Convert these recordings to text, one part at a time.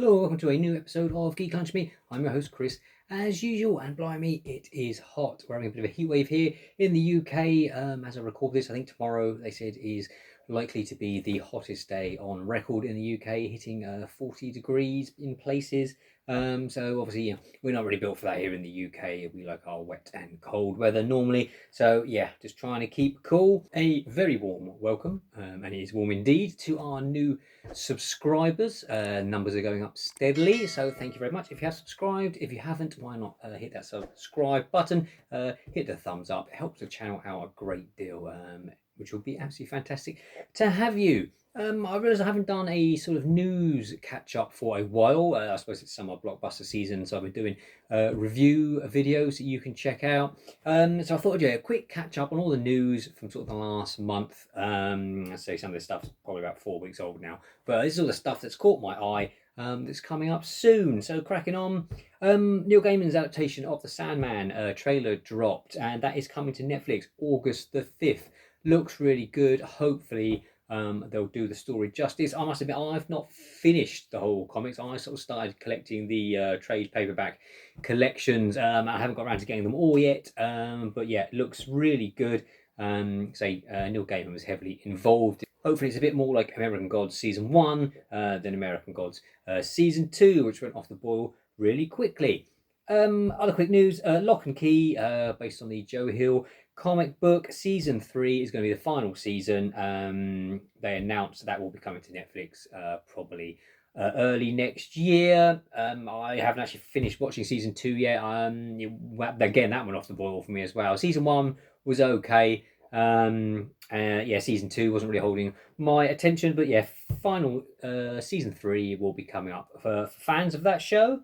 Hello, welcome to a new episode of Geek Me. I'm your host Chris, as usual, and blimey, it is hot. We're having a bit of a heat wave here in the UK. As I record this, I think tomorrow they said is likely to be the hottest day on record in the UK, hitting 40 degrees in places. So obviously, we're not really built for that here in the UK. We like our wet and cold weather normally. So yeah, just trying to keep cool. A very warm welcome, and it is warm indeed, to our new subscribers. Numbers are going up steadily, so thank you very much. If you have subscribed, if you haven't, why not hit that subscribe button, hit the thumbs up. It helps the channel out a great deal, which will be absolutely fantastic to have you. I realise I haven't done a sort of news catch up for a while. I suppose it's summer blockbuster season, so I've been doing review videos that you can check out. So I thought I'd do a quick catch up on all the news from sort of the last month. I'd say some of this stuff's probably about 4 weeks old now, but this is all the stuff that's caught my eye that's coming up soon. So cracking on. Neil Gaiman's adaptation of the Sandman trailer dropped, and that is coming to Netflix August the 5th. Looks really good. Hopefully they'll do the story justice. I must admit, I've not finished the whole comics. I sort of started collecting the trade paperback collections. I haven't got around to getting them all yet, but yeah, it looks really good. Neil Gaiman was heavily involved. Hopefully it's a bit more like American Gods Season 1 than American Gods Season 2, which went off the boil really quickly. Other quick news, Lock and Key, based on the Joe Hill comic book, Season 3 is going to be the final season. They announced that will be coming to Netflix probably early next year. I haven't actually finished watching Season 2 yet. Again, that went off the boil for me as well. Season 1 was okay. Season 2 wasn't really holding my attention, but yeah, final Season 3 will be coming up for fans of that show.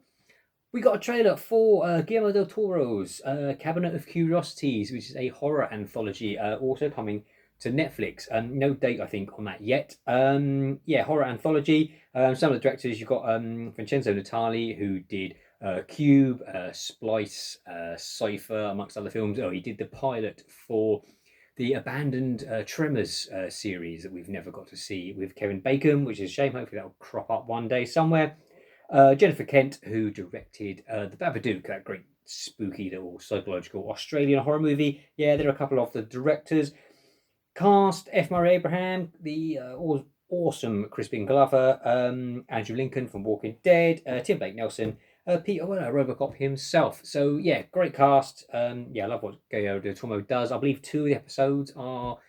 We got a trailer for Guillermo del Toro's Cabinet of Curiosities, which is a horror anthology, also coming to Netflix. No date, I think, on that yet. Horror anthology. Some of the directors, you've got Vincenzo Natali, who did Cube, Splice, Cypher, amongst other films. Oh, he did the pilot for the abandoned Tremors series that we've never got to see with Kevin Bacon, which is a shame. Hopefully that'll crop up one day somewhere. Jennifer Kent, who directed The Babadook, that great spooky little psychological Australian horror movie. Yeah, there are a couple of the directors. Cast: F. Murray Abraham, the awesome Crispin Glover, Andrew Lincoln from Walking Dead, Tim Blake Nelson, Peter Weller, Robocop himself. So yeah, great cast. I love what Guillermo del Toro does. I believe 2 of the episodes are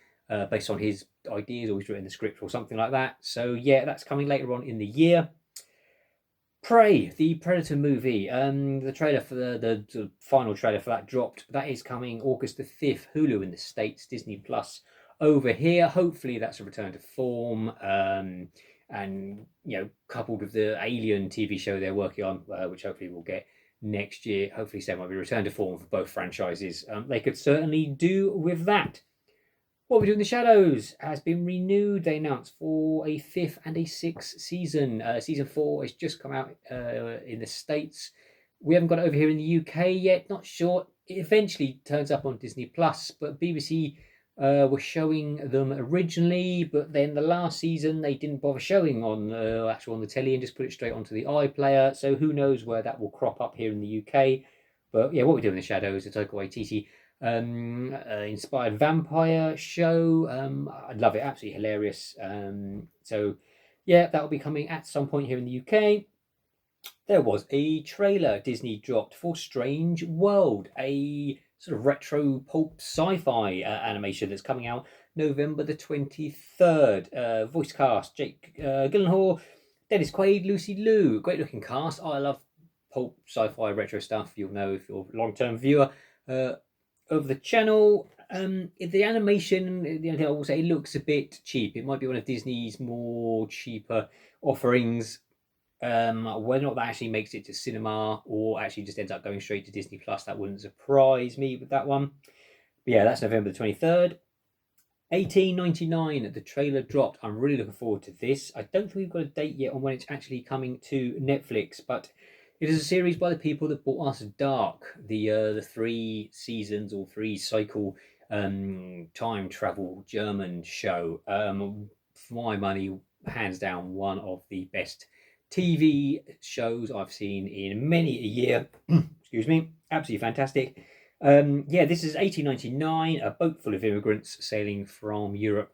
based on his ideas, or he's written the script or something like that. So yeah, that's coming later on in the year. Prey, the Predator movie. The trailer for the final trailer for that dropped. That is coming August the 5th. Hulu in the States, Disney Plus over here. Hopefully that's a return to form. And coupled with the Alien TV show they're working on, which hopefully we'll get next year. Hopefully, so might be return to form for both franchises. They could certainly do with that. What We Do in the Shadows has been renewed. They announced for a 5th and a 6th season. Season 4 has just come out in the States. We haven't got it over here in the UK yet. Not sure. It eventually turns up on Disney Plus, but BBC were showing them originally. But then the last season they didn't bother showing on the telly and just put it straight onto the iPlayer. So who knows where that will crop up here in the UK. But yeah, What We Do in the Shadows, it's Taika Waititi inspired vampire show. I love it, absolutely hilarious. So yeah, that will be coming at some point here in the UK. There was a trailer Disney dropped for Strange World, a sort of retro pulp sci-fi animation that's coming out November the 23rd. Voice cast: Jake Gyllenhaal, Dennis Quaid, Lucy Liu. Great looking cast. I love pulp sci-fi retro stuff. You'll know if you're a long-term viewer of the channel. The animation, the only thing I will say, it looks a bit cheap. It might be one of Disney's more cheaper offerings. Whether or not that actually makes it to cinema or actually just ends up going straight to Disney Plus, that wouldn't surprise me with that one. But yeah, that's November the 23rd. 1899, the trailer dropped. I'm really looking forward to this. I don't think we've got a date yet on when it's actually coming to Netflix, but it is a series by the people that brought us Dark, the 3 seasons or 3 cycle time travel German show. For my money, hands down, one of the best TV shows I've seen in many a year. Excuse me, absolutely fantastic. This is 1899, a boat full of immigrants sailing from Europe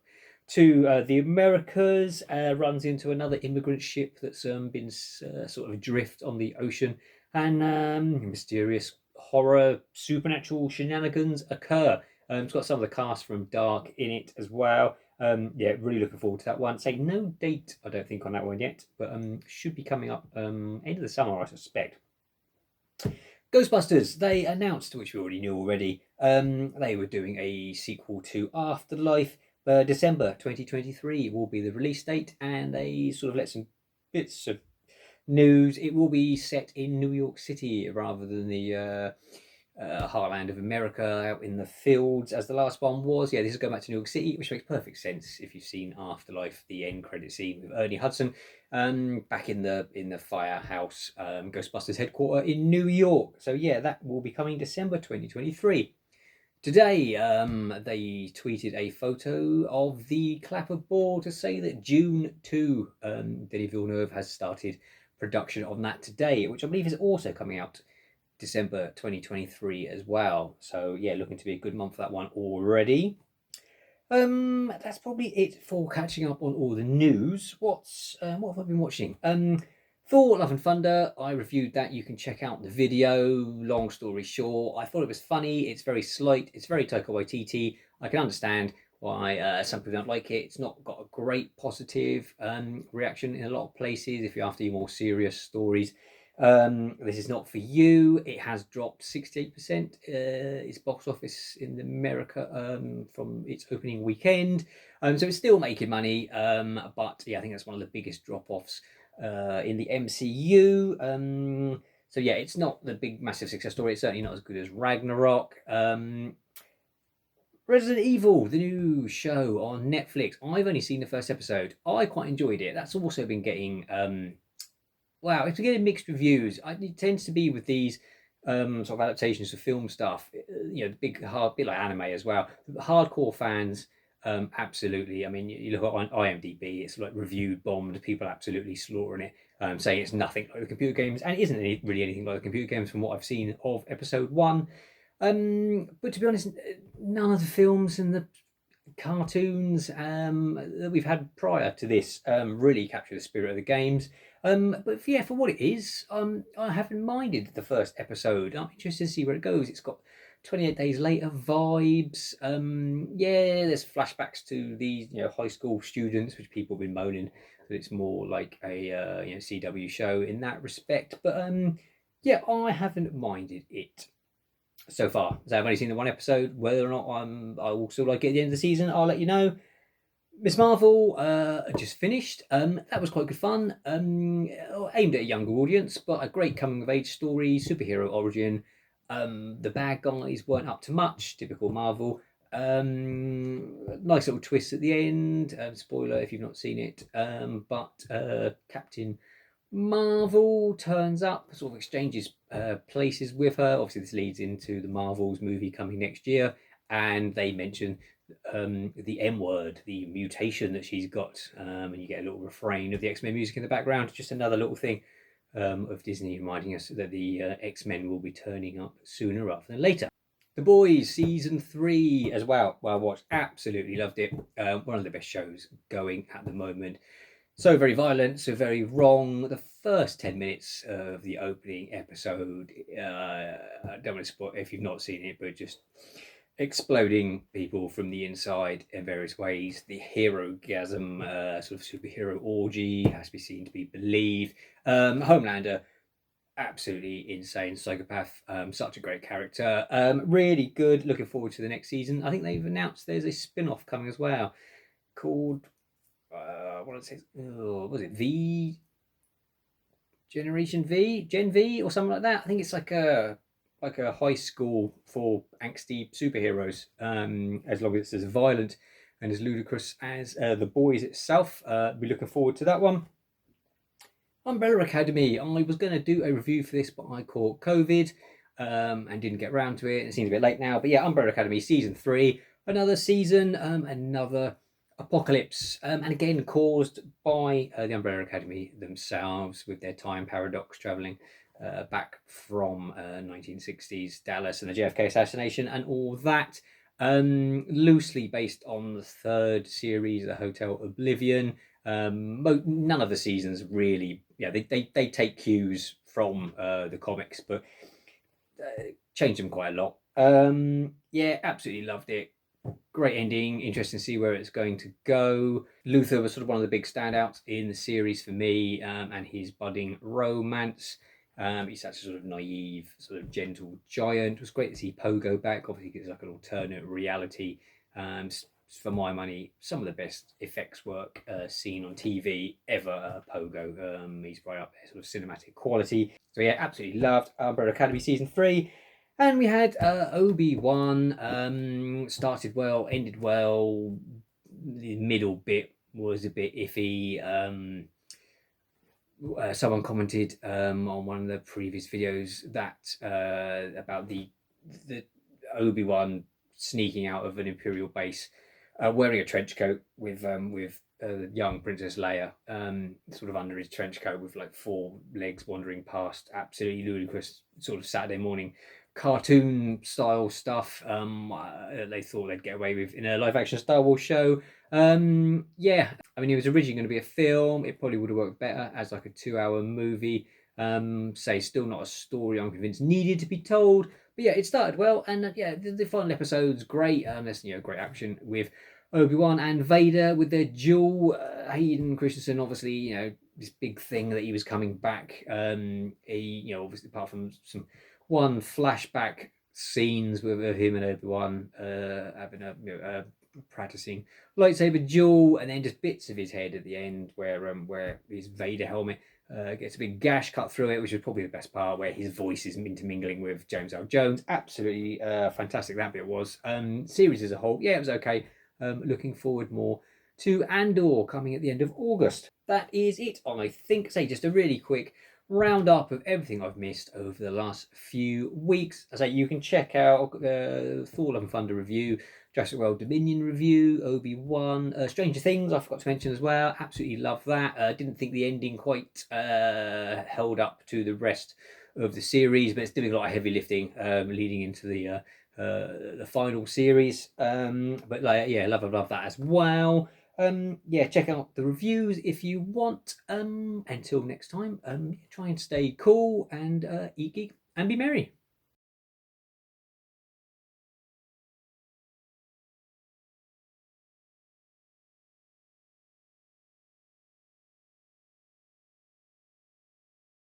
to the Americas, runs into another immigrant ship that's been sort of adrift on the ocean, and mysterious horror, supernatural shenanigans occur. It's got some of the cast from Dark in it as well. Really looking forward to that one. Say no date, I don't think, on that one yet, but should be coming up end of the summer, I suspect. Ghostbusters, they announced, which we already knew already, they were doing a sequel to Afterlife. December 2023 will be the release date, and they sort of let some bits of news. It will be set in New York City rather than the heartland of America out in the fields as the last one was. Yeah, this is going back to New York City, which makes perfect sense if you've seen Afterlife, the end credit scene with Ernie Hudson back in the firehouse Ghostbusters headquarters in New York. So yeah, that will be coming December 2023. Today, they tweeted a photo of the clapperboard to say that Dune 2, Denis Villeneuve has started production on that today, which I believe is also coming out December 2023 as well. So yeah, looking to be a good month for that one already. That's probably it for catching up on all the news. What have I been watching? Thor: Love and Thunder, I reviewed that. You can check out the video. Long story short, I thought it was funny. It's very slight. It's very Taika Waititi. I can understand why some people don't like it. It's not got a great positive reaction in a lot of places if you're after your more serious stories. This is not for you. It has dropped 68% its box office in America from its opening weekend. So it's still making money, but yeah, I think that's one of the biggest drop-offs in the MCU. So yeah, it's not the big massive success story. It's certainly not as good as Ragnarok. Resident Evil, the new show on Netflix. I've only seen the first episode. I quite enjoyed it. That's also been getting it's been getting mixed reviews. It tends to be with these sort of adaptations of film stuff. The big hard bit like anime as well. Hardcore fans. Absolutely. I mean, you look on IMDb, it's like reviewed, bombed, people absolutely slaughtering it, saying it's nothing like the computer games, and it isn't really anything like the computer games from what I've seen of episode 1. But to be honest, none of the films and the cartoons that we've had prior to this really capture the spirit of the games. But yeah, for what it is, I haven't minded the first episode. I'm interested to see where it goes. It's got 28 Days Later vibes. There's flashbacks to these high school students, which people have been moaning that it's more like a CW show in that respect. But I haven't minded it so far. So I've only seen the one episode. Whether or not I will still like it at the end of the season, I'll let you know. Miss Marvel just finished. That was quite good fun. Aimed at a younger audience, but a great coming of age story, superhero origin. The bad guys weren't up to much, typical Marvel. Nice little twist at the end. Spoiler if you've not seen it. But Captain Marvel turns up, sort of exchanges places with her. Obviously, this leads into the Marvels movie coming next year, and they mention the M word, the mutation that she's got, and you get a little refrain of the X-Men music in the background. Just another little thing of Disney reminding us that the X-Men will be turning up sooner rather than later. The Boys season 3 as well. Well, I watched, absolutely loved it. One of the best shows going at the moment. So very violent, so very wrong. The first 10 minutes of the opening episode, I don't want to spoil if you've not seen it, but just exploding people from the inside in various ways. The hero-gasm, sort of superhero orgy has to be seen to be believed. Homelander, absolutely insane psychopath. Such a great character. Really good. Looking forward to the next season. I think they've announced there's a spin-off coming as well called was it V Generation V, Gen V, or something like that? I think it's like a high school for angsty superheroes. As long as it's as violent and as ludicrous as The Boys itself. Be looking forward to that one. Umbrella Academy. I was going to do a review for this, but I caught COVID and didn't get around to it. It seems a bit late now, but yeah, Umbrella Academy season 3, another season, another apocalypse, and again caused by the Umbrella Academy themselves with their time paradox traveling back from 1960s Dallas and the JFK assassination and all that. Loosely based on the third series, The Hotel Oblivion. None of the seasons really, yeah, they take cues from the comics, but change them quite a lot. Yeah, absolutely loved it. Great ending. Interesting to see where it's going to go. Luther was sort of one of the big standouts in the series for me, and his budding romance. He's such a sort of naive, sort of gentle giant. It was great to see Pogo back. Obviously, it's like an alternate reality. For my money, some of the best effects work seen on TV ever. Pogo, he's right up there, sort of cinematic quality. So yeah, absolutely loved Umbrella Academy season 3. And we had Obi-Wan, started well, ended well. The middle bit was a bit iffy. Someone commented on one of the previous videos that about the Obi-Wan sneaking out of an Imperial base, wearing a trench coat with young Princess Leia, sort of under his trench coat with like 4 legs wandering past. Absolutely ludicrous, sort of Saturday morning cartoon style stuff. They thought they'd get away with in a live action Star Wars show. Yeah, I mean, it was originally going to be a film. It probably would have worked better as like a 2-hour movie. Say, still not a story I'm convinced needed to be told. But yeah, it started well, and yeah, the final episode's great. There's great action with Obi-Wan and Vader with their duel. Hayden Christensen, obviously, this big thing that he was coming back. He, obviously, apart from some one flashback scenes with him and Obi-Wan having a practicing lightsaber duel, and then just bits of his head at the end where his Vader helmet gets a big gash cut through it, which is probably the best part, where his voice is intermingling with James Earl Jones. Absolutely fantastic that bit was. Series as a whole, yeah, it was okay. Looking forward more to Andor coming at the end of August. That is it, I think. Say, just a really quick roundup of everything I've missed over the last few weeks. As I say, you can check out Thor: Love and Thunder review, Jurassic World Dominion review, Obi-Wan, Stranger Things I forgot to mention as well. Absolutely love that. Didn't think the ending quite held up to the rest of the series, but it's doing a lot of heavy lifting leading into the final series. But yeah, love that as well. Yeah, check out the reviews if you want. Until next time, try and stay cool and eat geek and be merry.